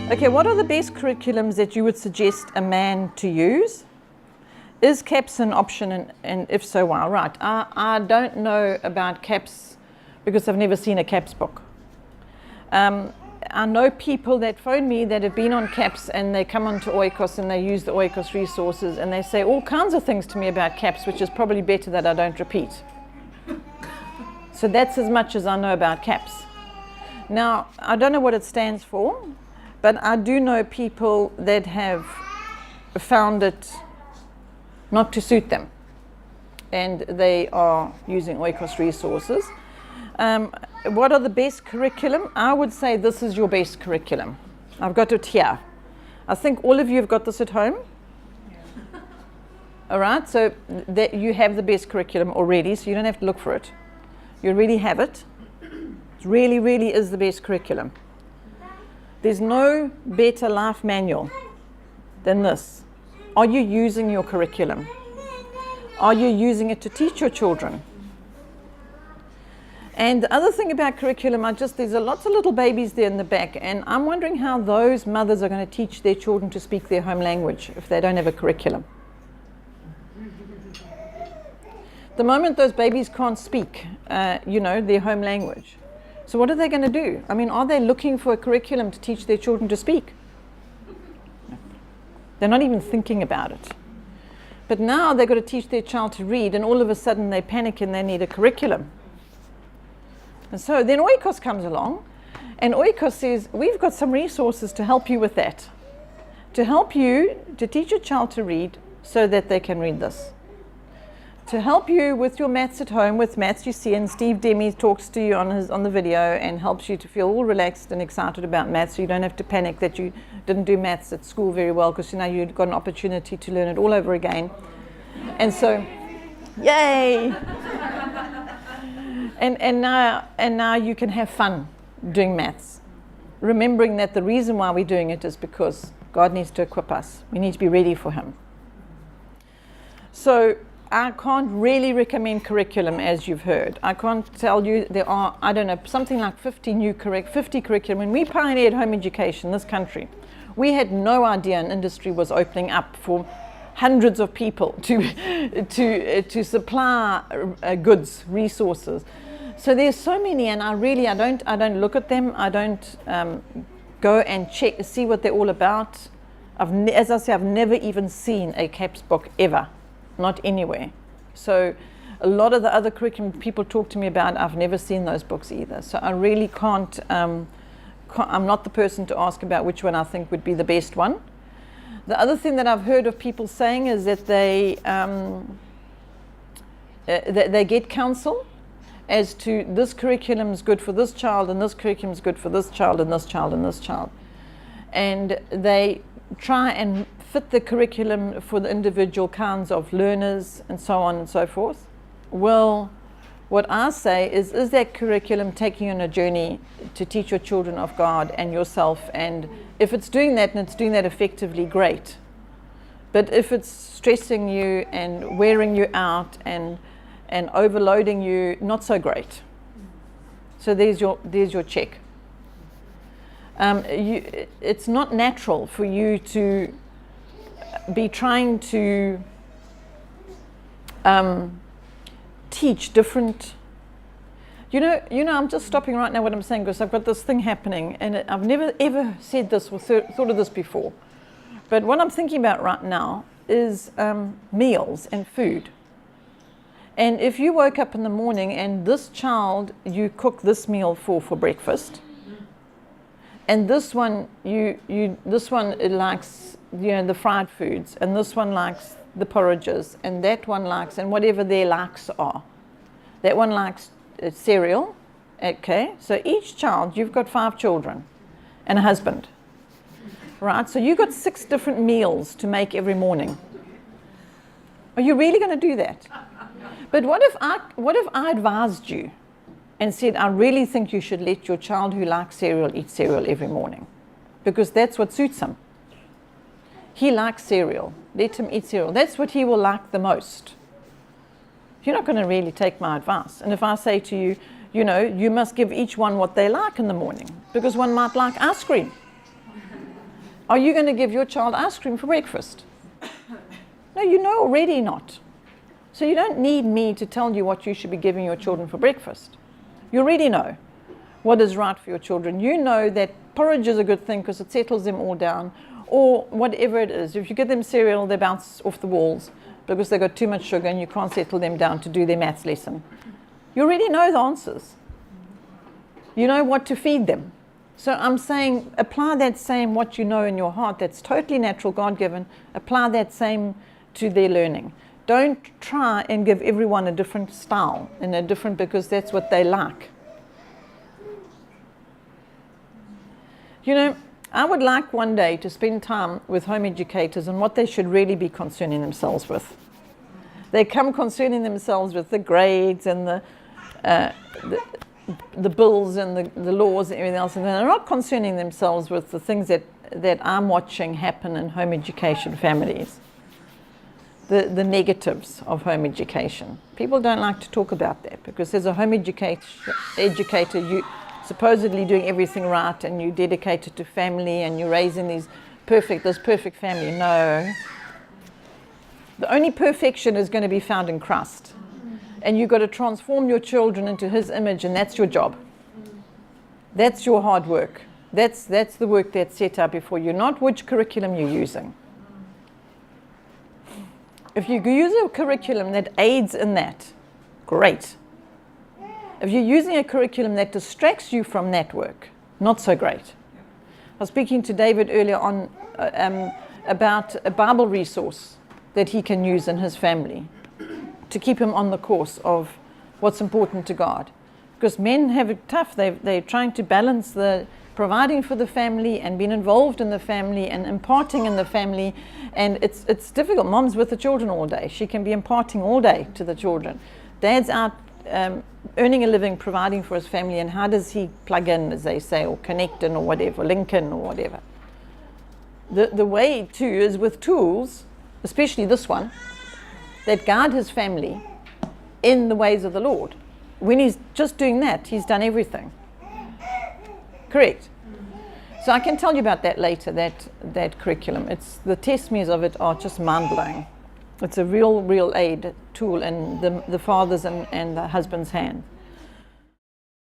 Okay, what are the best curriculums that you would suggest a man to use? Is CAPS an option, and if so, why? Right, I don't know about CAPS because I've never seen a CAPS book. I know people that phone me that have been on CAPS and they come onto Oikos and they use the Oikos resources and they say all kinds of things to me about CAPS, which is probably better that I don't repeat. So that's as much as I know about CAPS. Now, I don't know what it stands for, but I do know people that have found it not to suit them, and they are using Oikos resources. What are the best curriculum? I would say this is your best curriculum. I've got it here. I think all of you have got this at home. Yeah. All right, so that you have the best curriculum already, so you don't have to look for it. You already have it. It really, really is the best curriculum. There's no better life manual than this. Are you using your curriculum? Are you using it to teach your children? And the other thing about curriculum, there's lots of little babies there in the back, and I'm wondering how those mothers are going to teach their children to speak their home language if they don't have a curriculum. The moment those babies can't speak, their home language. So what are they going to do? I mean, are they looking for a curriculum to teach their children to speak? They're not even thinking about it. But now they've got to teach their child to read, and all of a sudden they panic and they need a curriculum. And so then Oikos comes along, and Oikos says, we've got some resources to help you with that. To help you to teach your child to read so that they can read this. To help you with your maths at home, with maths you see, and Steve Demi talks to you on the video and helps you to feel all relaxed and excited about maths, so you don't have to panic that you didn't do maths at school very well, because now you've got an opportunity to learn it all over again. And so, yay! And now you can have fun doing maths, remembering that the reason why we're doing it is because God needs to equip us. We need to be ready for Him. So I can't really recommend curriculum, as you've heard. I can't tell you there are, I don't know, something like 50 curriculum. When we pioneered home education in this country, we had no idea an industry was opening up for hundreds of people to supply goods, resources. So there's so many, and I don't look at them. I don't go and see what they're all about. As I say, I've never even seen a CAPS book ever, not anywhere. So a lot of the other curriculum people talk to me about, I've never seen those books either. So I really can't. I'm not the person to ask about which one I think would be the best one. The other thing that I've heard of people saying is that they get counsel as to this curriculum is good for this child, and this curriculum is good for this child, and this child, and this child. And they try and fit the curriculum for the individual kinds of learners and so on and so forth. Well, what I say is that curriculum taking you on a journey to teach your children of God and yourself? And if it's doing that, and it's doing that effectively, great. But if it's stressing you and wearing you out and overloading you, not so great. So there's your check. It's not natural for you to be trying to teach different. I'm just stopping right now what I'm saying, because I've got this thing happening, and I've never ever said this or thought of this before. But what I'm thinking about right now is meals and food. And if you woke up in the morning and this child you cook this meal for breakfast, and this one it likes the fried foods, and this one likes the porridges, and that one likes, and whatever their likes are. That one likes cereal. Okay, so each child, you've got 5 children and a husband, right? So you've got 6 different meals to make every morning. Are you really going to do that? But what if I advised you and said, I really think you should let your child who likes cereal eat cereal every morning, because that's what suits him. He likes cereal. Let him eat cereal. That's what he will like the most. You're not going to really take my advice. And if I say to you, you must give each one what they like in the morning, because one might like ice cream. Are you going to give your child ice cream for breakfast? No, you know already not. So you don't need me to tell you what you should be giving your children for breakfast. You already know what is right for your children. You know that porridge is a good thing because it settles them all down, or whatever it is. If you give them cereal, they bounce off the walls because they've got too much sugar and you can't settle them down to do their maths lesson. You already know the answers. You know what to feed them. So I'm saying apply that same what you know in your heart that's totally natural, God-given, apply that same to their learning. Don't try and give everyone a different style and a different because that's what they like. You know, I would like one day to spend time with home educators on what they should really be concerning themselves with. They come concerning themselves with the grades and the bills and the laws and everything else, and they're not concerning themselves with the things that I'm watching happen in home education families. The negatives of home education. People don't like to talk about that because as a home educator, you supposedly doing everything right and you're dedicated to family and you're raising this perfect family. No. The only perfection is going to be found in Christ. And you've got to transform your children into His image, and that's your job. That's your hard work. That's the work that's set up before you, not which curriculum you're using. If you use a curriculum that aids in that, great. If you're using a curriculum that distracts you from that work, not so great. I was speaking to David earlier on about a Bible resource that he can use in his family to keep him on the course of what's important to God. Because men have it tough. They're trying to balance the providing for the family and being involved in the family and imparting in the family. And it's difficult. Mom's with the children all day. She can be imparting all day to the children. Dad's out earning a living, providing for his family. And how does he plug in, as they say, or connect in or whatever, link in or whatever? The way too is with tools, especially this one, that guide his family in the ways of the Lord. When he's just doing that, he's done everything. Correct. So I can tell you about that later, that curriculum. The testimonies of it are just mind-blowing. It's a real aid tool in the father's and the husband's hand.